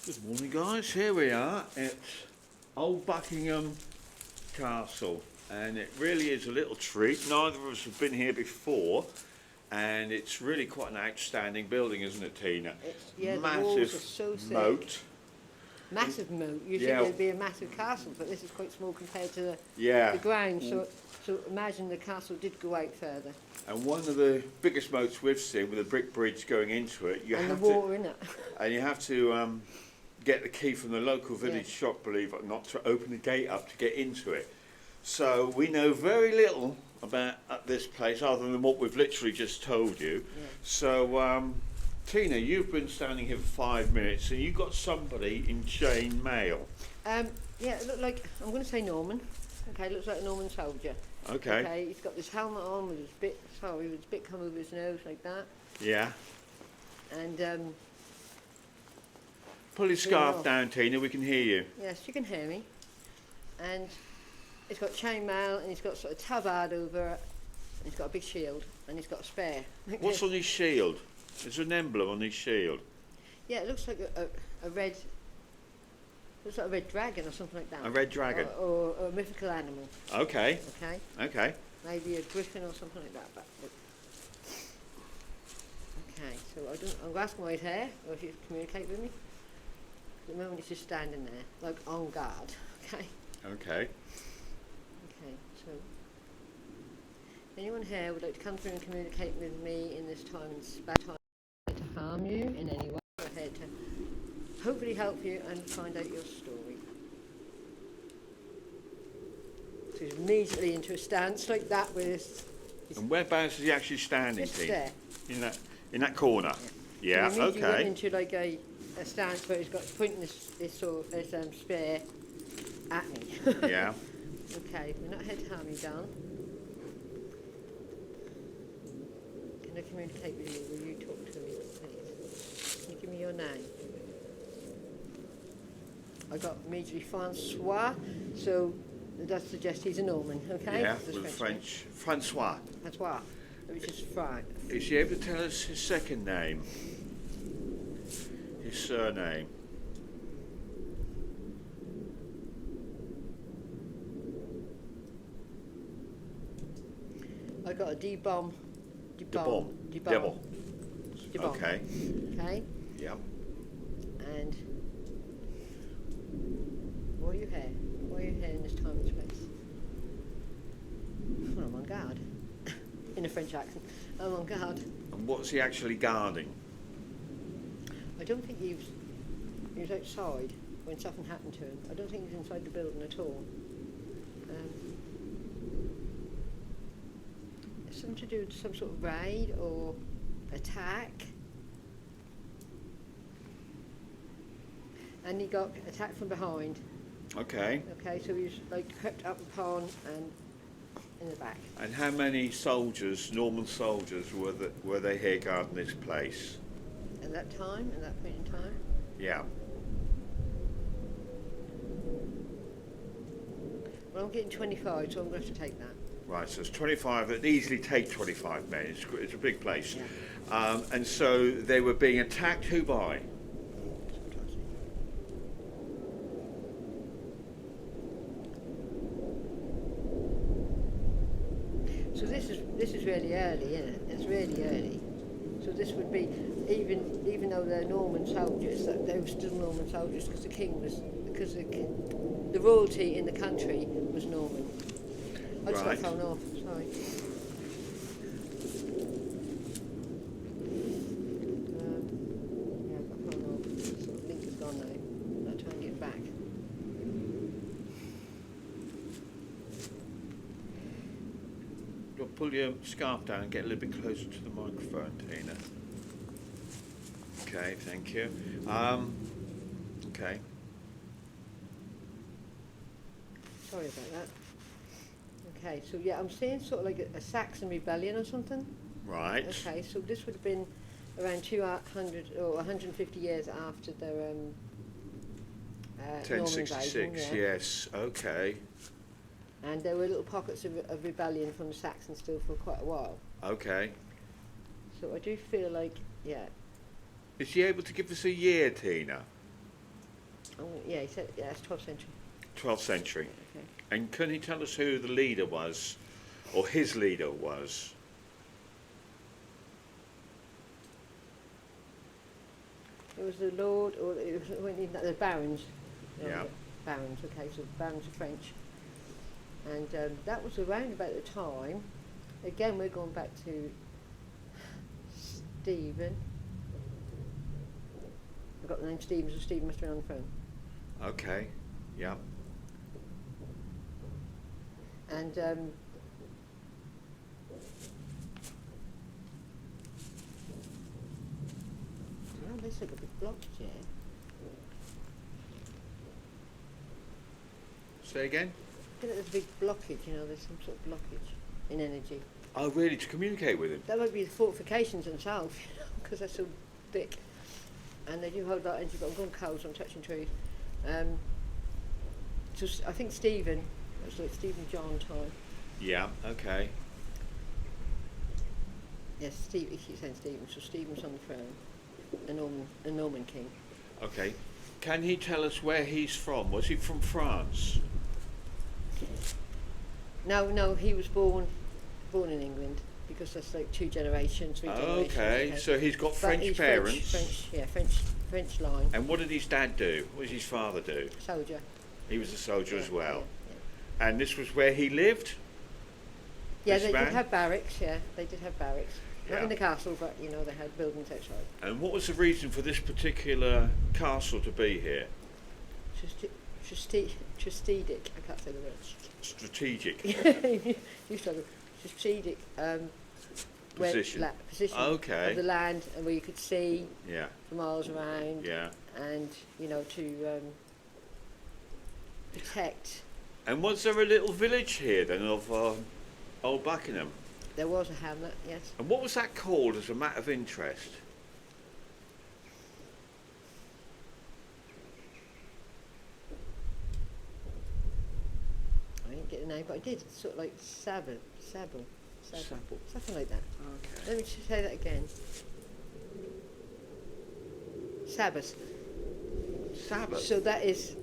Good morning, guys. Here we are at Old Buckingham Castle, and it really is a little treat. Neither of us have been here before, and it's really quite an outstanding building, isn't it, Tina? The Massive walls are so thick. moat. Massive moat. Usually Yeah. there'd be a massive castle, but this is quite small compared to the Yeah, ground. So imagine the castle did go out further, and one of the biggest moats we've seen with a brick bridge going into it. and the water in it. And you have to get the key from the local village shop, believe it or not, to open the gate up to get into it. So we know very little about this place other than what we've literally just told you. Yeah. So, Tina, you've been standing here for 5 minutes and you've got somebody in chain mail. Yeah, it looked like, I'm going to say Norman. Okay, looks like a Norman soldier. Okay. Okay, he's got this helmet on with his bit, with his bit come over his nose like that. Yeah. And Pull your scarf down, Tina, we can hear you. yes, you can hear me. And he's got chainmail, and he's got sort of tabard over it, and he's got a big shield, and he's got a spare. What's on his shield? There's an emblem on his shield. Yeah, it looks like a red. Looks like a red dragon or something like that. A red dragon. Or a mythical animal. Okay. Okay. Okay. Maybe a griffin or something like that. But okay, so I'm asking why he's here, or if you communicate with me. At the moment he's just standing there, like on guard. Okay. Okay. Okay. So anyone here would like to come through and communicate with me in this time and space to harm you in any way? We're here to hopefully help you and find out your story. So he's immediately into a stance like that with his And whereabouts is he actually standing, just Tina? there. In that corner? Yeah, So he immediately went okay. into like a stance where he's got pointing this spear at me. Yeah. Okay, we're not here to harm you, darling. Can I communicate with you? Will you talk to me, please? Can you give me your name? I got immediately Francois, so that suggests he's a Norman, okay? Yeah, That's with French. Francois. Francois, which is Frank. Is he able to tell us his second name? His surname? I got a D-bomb. Debon. D-bomb. Okay. Okay? Yeah. And why are you here? Why are you here in this time and space? Well, I'm on guard. In a French accent. I'm on guard. And what's he actually guarding? I don't think he was outside when something happened to him. I don't think he was inside the building at all. It's something to do with some sort of raid or attack. And he got attacked from behind. Okay. Okay, so he was like crept up upon and in the back. And how many soldiers, Norman soldiers, were they here guarding this place? At that time, at that point in time. Yeah. Well, I'm getting 25, so I'm going to have to take that. Right, so it's 25, it'd easily take 25 men, it's a big place. Yeah. And so they were being attacked, who by? So this is really early, isn't it? It's really early. So this would be even though they're Norman soldiers, that they were still Norman soldiers because the royalty in the country was Norman. I just got Right. thrown off. Sorry. Yeah, I got thrown off. So the link is gone now. I'll try and get back. You'll pull your scarf down and get a little bit closer to the microphone, Tina. Okay, thank you. Okay. Sorry about that. Okay, so yeah, I'm seeing sort of like a Saxon rebellion or something. Right. Okay, so this would have been around 200 or 150 years after the Norman invasion. 1066, Yeah. yes, okay. And there were little pockets of rebellion from the Saxons still for quite a while. Okay. So I do feel like, yeah, Is she able to give us a year, Tina? Oh, yeah, he said, yeah, it's 12th century. 12th century. Okay. And can he tell us who the leader was, or his leader was? It was the Lord, or it was when the barons. Yeah. Barons, okay, so barons are French. And that was around about the time, again we're going back to Stephen. I've got the name Stephen, so Stephen must have been on the phone. Okay, yeah. And oh, this look a bit blocked here. Say again? I think there's a big blockage, you know, there's some sort of blockage in energy. Oh, really, to communicate with him? That might be the fortifications themselves, you know, because they're so thick. And they do hold that energy, but I'm going cold, so I'm touching trees. So I think Stephen, it was like Stephen John time. Yeah, okay. Yes, Steve, he keeps saying Stephen, so Stephen's on the throne, a Norman king. Okay. Can he tell us where he's from? Was he from France? No, he was born in England, because that's like 2 generations, 3 generations. Okay, so he's got But French he's parents. French line. And what did his dad do? What did his father do? Soldier. He was a soldier as well. Yeah. And this was where he lived? Yeah, This they man? did have barracks, yeah, they did have barracks. Not Yeah. in the castle, but, you know, they had buildings outside. And what was the reason for this particular castle to be here? Strategic, I can't say the word. Strategic You struggle. Strategic position. position Okay. of the land, and where you could see Yeah, for miles around, yeah. and, you know, to protect. And was there a little village here then of Old Buckingham? There was a hamlet, yes. And what was that called as a matter of interest? I didn't get the name, but I did. It's sort of like Sabble, Sabble. something like that. Okay. Let me just say that again. Sabbath. Sabbath. So that is,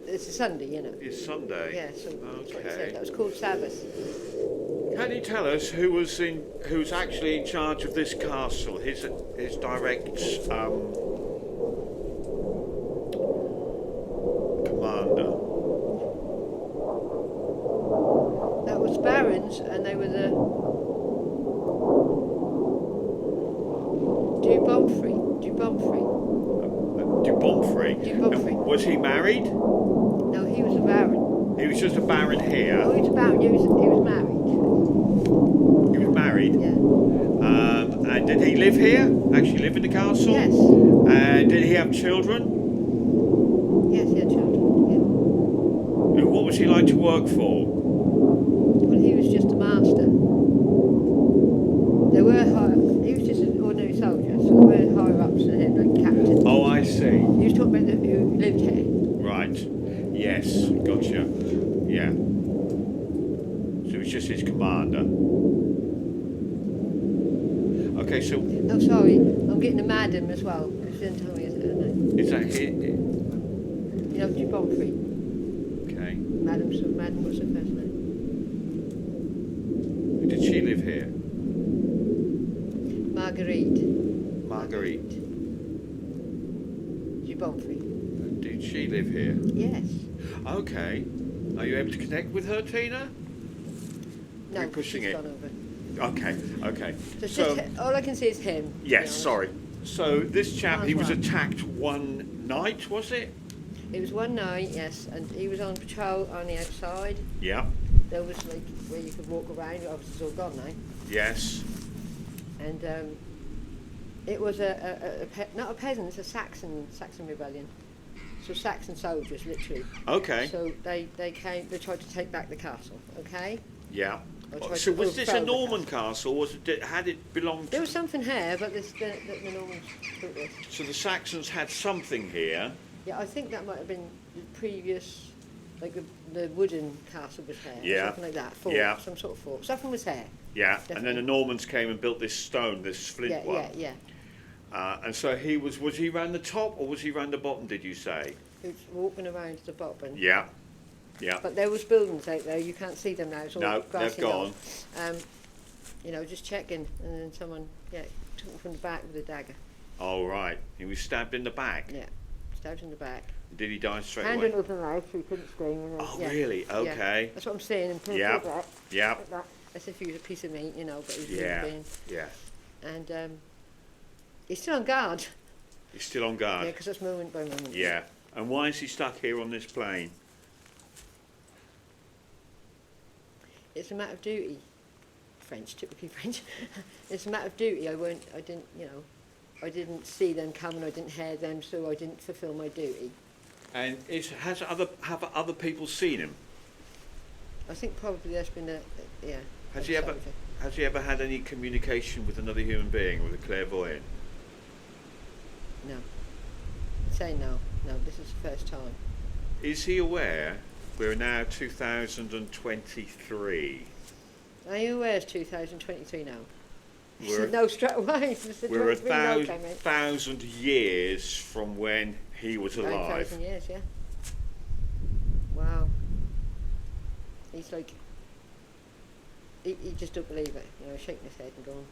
it's a Sunday, you know. It's Sunday. Yeah, so that's what it Okay. said. That was called Sabbath. Can you tell us who's actually in charge of this castle? His direct commander. That was barons, and they were the Du Bomfrey. Du Bomfrey. Du Bomfrey. And was he married? No, he was a baron. He was just a baron here. Oh, he was a baron. He was married. He was married. Yeah. And did he live here? Actually live in the castle? Yes. And did he have children? Yes, he had children. Yeah. And what was he like to work for? Well, he was just a master. There were he was just an ordinary soldier, so there were higher ups than him, like captains. Oh, I see. He was talking about who lived here. Right. Yes. Gotcha. Yeah. So it was just his commander. Okay, so Oh, sorry, I'm getting a madam as well, because she didn't tell me her name. is that it? You know, Du Bomfrey. Okay. Madam, what's her first name? Did she live here? Marguerite. Marguerite. Du Bomfrey. Did she live here? Yes. Okay. Are you able to connect with her, Tina? No, We're pushing she's it. gone over. Okay. Okay. So it's So just, all I can see is him. to be yes, honest. sorry. So this chap, he was Well. attacked one night, was it? It was one night, yes, and he was on patrol on the outside. Yeah. There was like where you could walk around. Obviously, it's all gone now. Yes. And it was not a peasant, a Saxon rebellion. So Saxon soldiers, literally. Okay. So they came. They tried to take back the castle. Okay. Yeah. Or tried So to was this a overthrow the Norman castle. castle? Was it, had it belonged There to was something here, but the Normans took this. So the Saxons had something here. Yeah, I think that might have been the previous, like the wooden castle was here. Yeah. Something like that. Fort, Yeah. Some sort of fort. Something was here. Yeah. And then Definitely. the Normans came and built this stone, this flint Yeah, one. yeah. And so was he round the top or was he round the bottom, did you say? who's walking around the bottom. Yeah. Yeah. But there was buildings out there. You can't see them now. It's all No, grassy they've knoll. gone. You know, just checking, and then someone, took him from the back with a dagger. Oh, right. He was stabbed in the back. Yeah, stabbed in the back. Did he die straight Hand away? under the mouth, so he couldn't scream. And then, Oh, really? Okay. Yeah. That's what I'm saying. And pull Yeah. back, Yeah. like that, as if he was a piece of meat, you know, but he was Yeah. being. Yeah. And he's still on guard. He's still on Yeah, guard. because that's moment by moment. Yeah. And why is he stuck here on this plane? It's a matter of duty. French, typically French. It's a matter of duty. I didn't see them coming. I didn't hear them, so I didn't fulfil my duty. And have other people seen him? I think probably there's been Has he ever had any communication with another human being, with a clairvoyant? No. Say no. No, this is the first time. Is he aware we're now 2023? Are you aware it's 2023 now? He We're- said no straight away. He said We're 23 no came in. 1,000 years from when he was alive. 9,000 years, yeah. Wow. He's like, he just don't believe it, you know, shaking his head and going,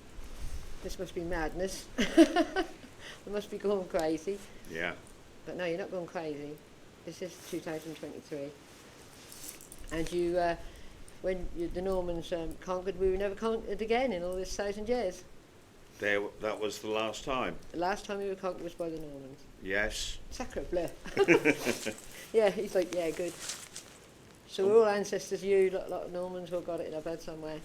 this must be madness. I must be going crazy. Yeah. But no, you're not going crazy. This is 2023. And when the Normans conquered, we were never conquered again in all this 1,000 years. That was the last time. The last time we were conquered was by the Normans. Yes. Sacre bleu. Yeah, he's like, yeah, good. So we're all ancestors, a lot of Normans all got it in our bed somewhere.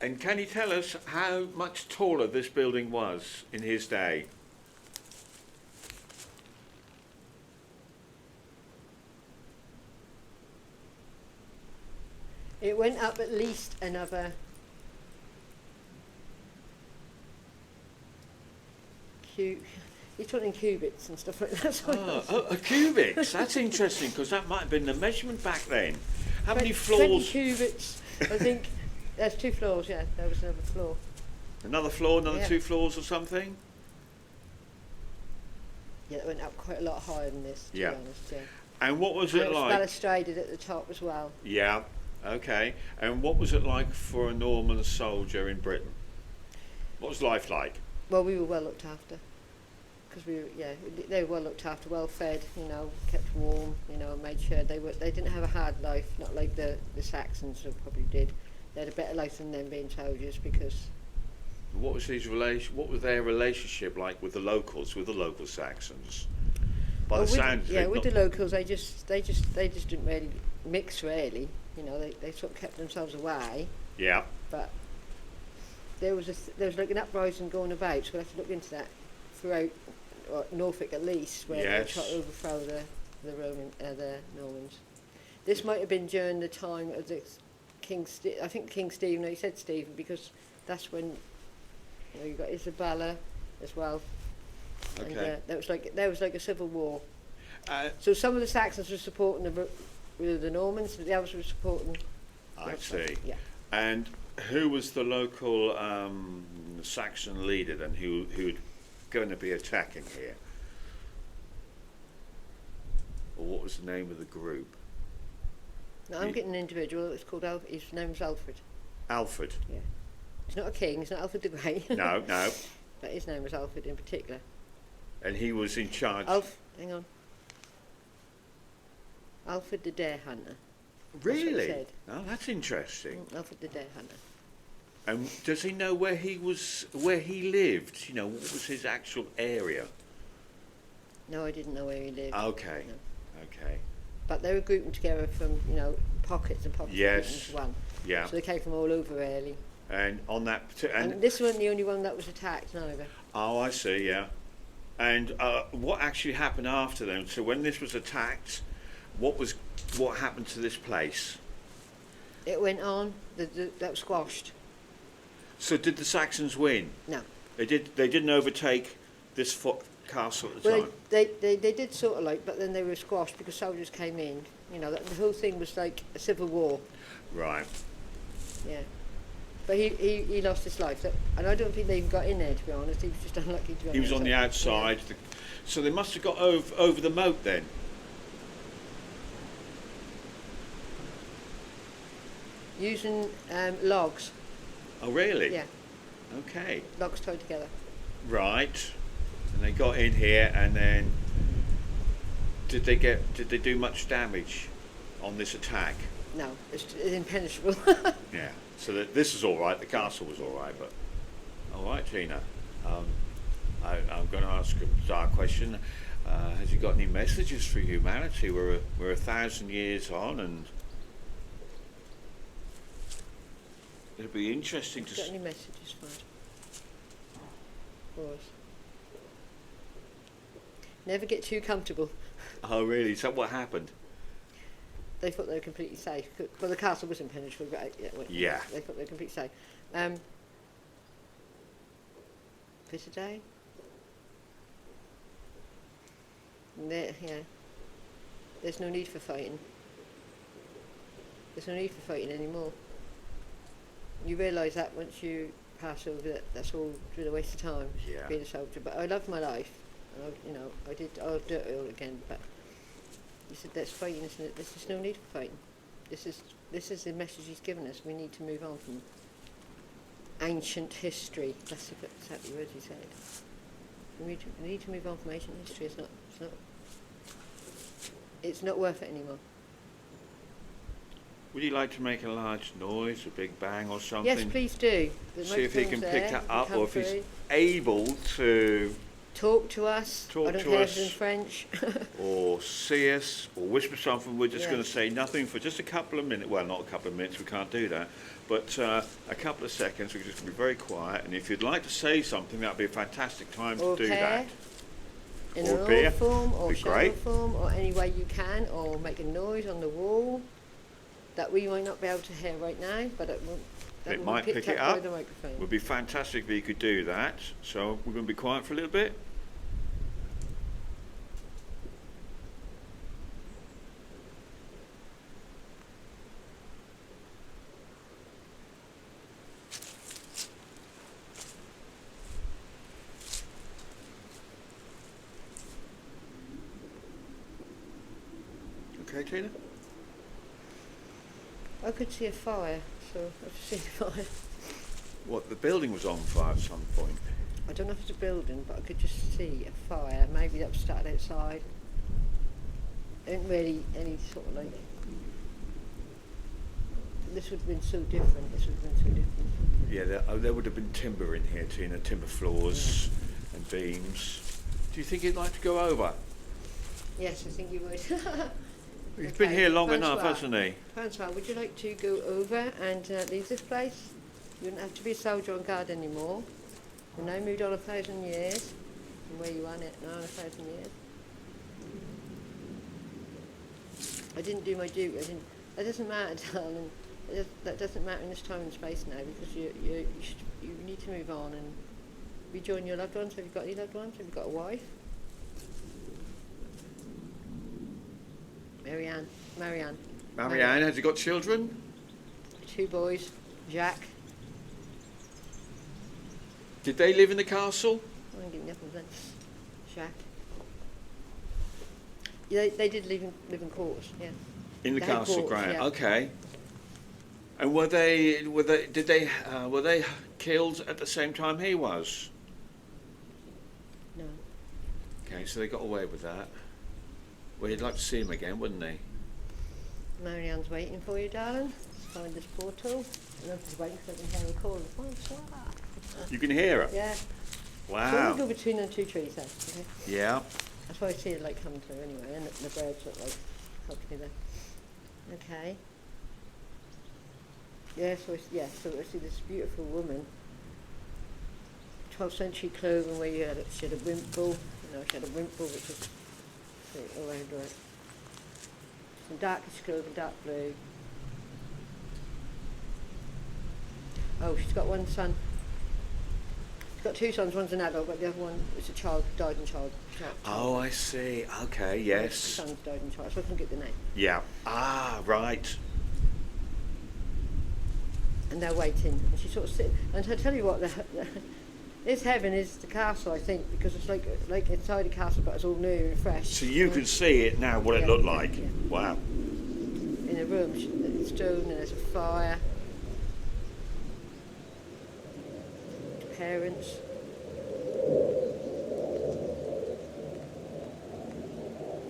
And can you tell us how much taller this building was in his day? It went up at least another you're talking cubits and stuff like that. A cubics. That's interesting because that might have been the measurement back then. How many 20 floors? cubits. I think there's 2 floors, yeah. There was another floor. Another floor, another Yeah. 2 floors or something? Yeah, it went up quite a lot higher than this, to Yeah. be honest, yeah. And what was And it it was like? balustraded at the top as well. Yeah, okay. And what was it like for a Norman soldier in Britain? What was life like? Well, we were well looked after. Because they were well looked after, well fed, you know, kept warm, you know, made sure they didn't have a hard life, not like the Saxons probably did. They had a better life than them being soldiers because What was what was their relationship like with the locals, with the local Saxons? By the sound of it, with not- the locals, they just didn't really mix really. You know, they sort of kept themselves away. Yeah, But there was like an uprising going about, so we'll have to look into that throughout Norfolk at least, where Yes. they tried to overthrow the Normans. This might have been during the time of the I think King Stephen. No, he said Stephen because that's when you got Isabella as well. And okay. there was like a civil war. Uh, So some of the Saxons were supporting the Normans, but the others were supporting. I see. Yeah. And who was the local Saxon leader then who'd going to be attacking here? Or what was the name of the group? No, I'm getting an individual. It's called his name's Alfred. Alfred. Yeah. He's not a king. He's not Alfred the Great. No, no. But his name was Alfred in particular. And he was in charge. Hang on. Alfred the Dare Hunter. Really? said. Oh, that's interesting. Alfred the Dare Hunter. And does he know where he lived? You know, what was his actual area? No, I didn't know where he lived. Okay. No. Okay. But they were grouping together from, pockets and pockets Yes. into one. Yeah. So they came from all over really. And on that And this wasn't the only one that was attacked, neither. Oh, I see. Yeah. And what actually happened after them? So when this was attacked, what happened to this place? It went on. That was squashed. So did the Saxons win? No. They didn't overtake this castle at the Well, time. they did sort of like, but then they were squashed because soldiers came in. You know, the whole thing was like a civil war. Right. Yeah. But he lost his life. And I don't think they even got in there, to be honest. He was just unlucky to be He was on the outside. So they must have got over the moat then. using logs. Oh, really? Yeah, Okay. logs tied together. Right. And they got in here, and then did they do much damage on this attack? No, it's impenetrable. Yeah. So this is all right. The castle was all right, but all right, Tina. I'm going to ask a bizarre question. Has he got any messages for humanity? We're 1,000 years on, and it'll be interesting to. Got any messages for us? Never get too comfortable. Oh, really? Is that what happened? They thought they were completely safe. Well, the castle was impenetrable, but Yeah. they thought they were completely safe. Bitter day. Yeah. There's no need for fighting. There's no need for fighting anymore. You realise that once you pass over that, that's all been a waste of time. Yeah. Being a soldier. But I loved my life. And I'll do it all again. But you said that's fighting, isn't it? There's just no need for fighting. This is the message he's given us. We need to move on from ancient history. That's exactly what he said. We need to move on from ancient history. It's not worth it anymore. Would you like to make a large noise, a big bang or something? Yes, please do. The See if he can microphone's pick there, that up, come or if he's through. able to, Talk to us. Talk I don't to care us. if it's in French. or see us, or whisper something. We're just Yeah. going to say nothing for just a couple of minutes. Well, not a couple of minutes. We can't do that. But a couple of seconds. We're just going to be very quiet. And if you'd like to say something, that'd be a fantastic time Or to do pair. that. In Or an beer. oral form, or Be shadow great. form, or any way you can, or make a noise on the wall that we might not be able to hear right now, but it will might be picked pick it up by up. the microphone. It would be fantastic if you could do that. So we're going to be quiet for a little bit. Okay, Tina? I could see a fire, so I've seen a fire. What, the building was on fire at some point? I don't know if it's a building, but I could just see a fire. Maybe that was started outside. Ain't really any sort of like. This would have been so different. Yeah, there would have been timber in here, Tina, timber floors and beams. Do you think he'd like to go over? Yes, I think you would. He's been Okay, here long enough, Francois. hasn't he? Francois, would you like to go over and leave this place? You wouldn't have to be a soldier on guard anymore. You've now moved on 1,000 years from where you are now, 1,000 years. I didn't do my duty. That doesn't matter, darling. That doesn't matter in this time and space now, because you need to move on and rejoin your loved ones. Have you got any loved ones? Have you got a wife? Marianne. Marianne, has he got children? 2 boys, Jacques. Did they live in the castle? I ain't getting nothing then. Jacques. Yeah, they did live in quarters, yeah. In the They had castle, quarters, Grant. yeah. Okay. And were they killed at the same time he was? No. Okay, so they got away with that. Well, you'd like to see him again, wouldn't he? Marianne's waiting for you, darling. Find this portal. And I'm just waiting for them to hear a call. Francois. You can hear her. Yeah. So Wow. we go between them 2 trees there. Okay? Yeah. That's why I see it like coming through anyway, and the birds look like helping me there. Okay. Yeah, so I see this beautiful woman. 12th century clothing where she had a wimple, she had a wimple which was all around her. Some darkish clothing, dark blue. Oh, she's got one son. She's got 2 sons, one's an adult, but the other one is a child, died in child. Oh, I see. Okay, The yes. son's died in child, so I couldn't get the name. Yeah. Ah, right. And they're waiting, and she's sort of sitting. And I tell you what, this heaven is the castle, I think, because it's like inside a castle, but it's all new and fresh. So you can see it now, what it Yeah, looked yeah, like. yeah. Wow. In their room. It's stone and there's a fire. Parents.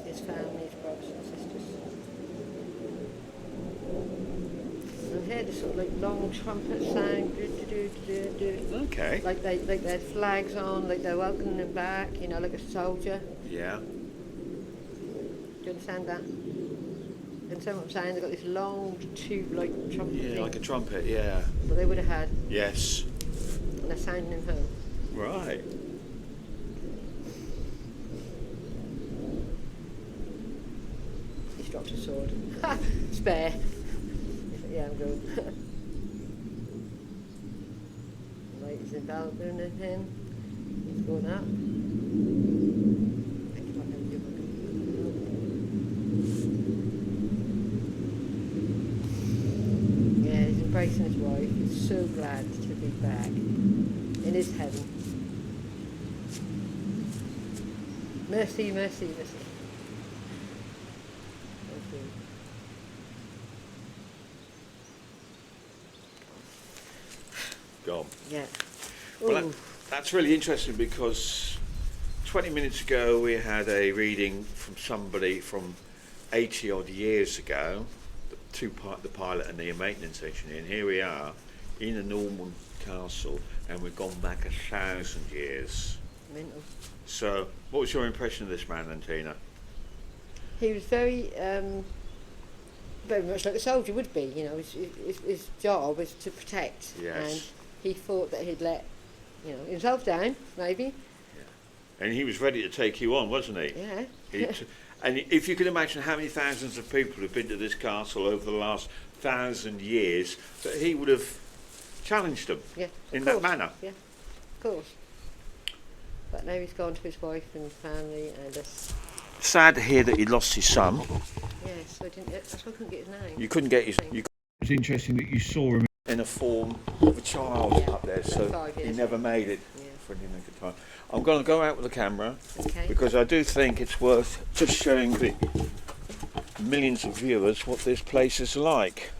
His family, his brothers and sisters. And here, the sort of like long trumpet sound. Okay. Like they had flags on, like they're welcoming him back, you know, like a soldier. Yeah. Do you understand that? Understand what I'm saying? They've got this long tube-like trumpet Yeah, thing like a trumpet. Yeah. that they would have had, Yes. and they're sounding him home. Right. He's dropped a sword. Spare. Yeah, I'm good. Ladies and balcony in him. He's going up. Yeah, he's embracing his wife. He's so glad to be back in his heaven. Mercy, mercy, mercy. Thank you. Gone. Yeah. Well, Ooh. that's really interesting because 20 minutes ago we had a reading from somebody from 80 odd years ago, the pilot and the maintenance engineer, and here we are in a Norman castle and we've gone back 1,000 years. Mental. So, what was your impression of this man then, Tina? He was very much like a soldier would be, you know, his job was to protect. Yes. And he thought that he'd let, you know, himself down, maybe. And he was ready to take you on, wasn't he? Yeah. And if you can imagine how many thousands of people have been to this castle over the last 1,000 years, that he would have challenged them Yeah, in course. that manner. Yeah, of course. But now he's gone to his wife and family and us. Sad to hear that he lost his son. Yes, that's why I couldn't get his name. You couldn't get his. It's interesting that you saw him in a form of a child Yeah. up there, so 5 he years. never made it Yeah. for any length of time. I'm going to go out with the camera Okay. because I do think it's worth just showing the millions of viewers what this place is like,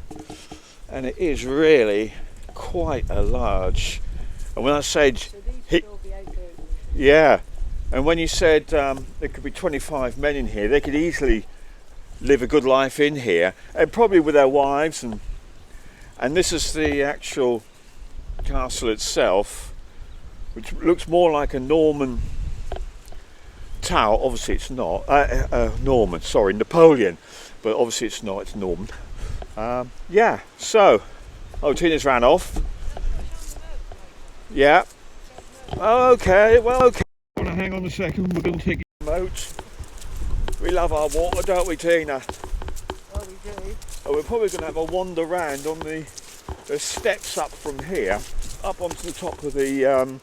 and it is really quite a large. And when I said, So these he, will all be outdoors. yeah, and when you said there could be 25 men in here, they could easily live a good life in here, and probably with their wives. And this is the actual castle itself, which looks more like a Norman tower. Obviously it's not. Norman, sorry, Napoleon, but obviously it's not, it's Norman. Yeah, so, Tina's ran off. Yeah. Okay, well, okay. Hang on a second, we're going to take a remote. We love our water, don't we, Tina? Oh, we do. Oh, we're probably going to have a wander round on the steps up from here, up onto the top of the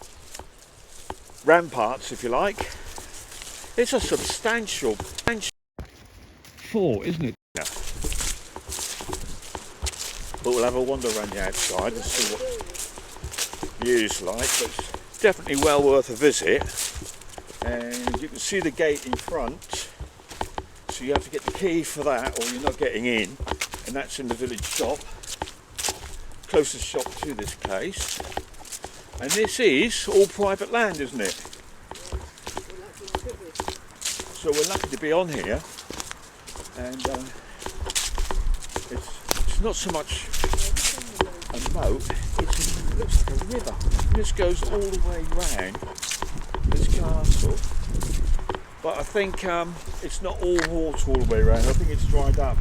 ramparts, if you like. It's a substantial fort, isn't it? Yeah. But we'll have a wander around the outside and see what the view's like. But it's definitely well worth a visit. And you can see the gate in front. So you have to get the key for that, or you're not getting in. And that's in the village shop. Closest shop to this place. And this is all private land, isn't it? So we're lucky to be on here, and it's not so much a moat, it looks like a river. And this goes all the way round this castle, but I think it's not all water all the way around. I think it's dried up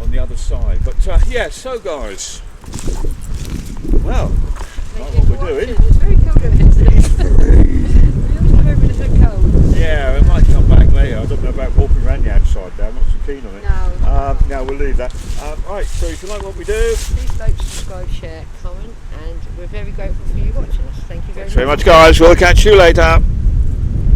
on the other side. But yeah, so guys, well, that's what we're doing. It's very cold out here today. We always come over, it's so cold. Yeah, we might come back later. I don't know about walking around the outside there. I'm not so keen on it. No. No, we'll leave that. Right, so if you like what we do, Please like, subscribe, share, comment, and we're very grateful for you watching us. Thank you very thanks very much, guys. We'll catch you later.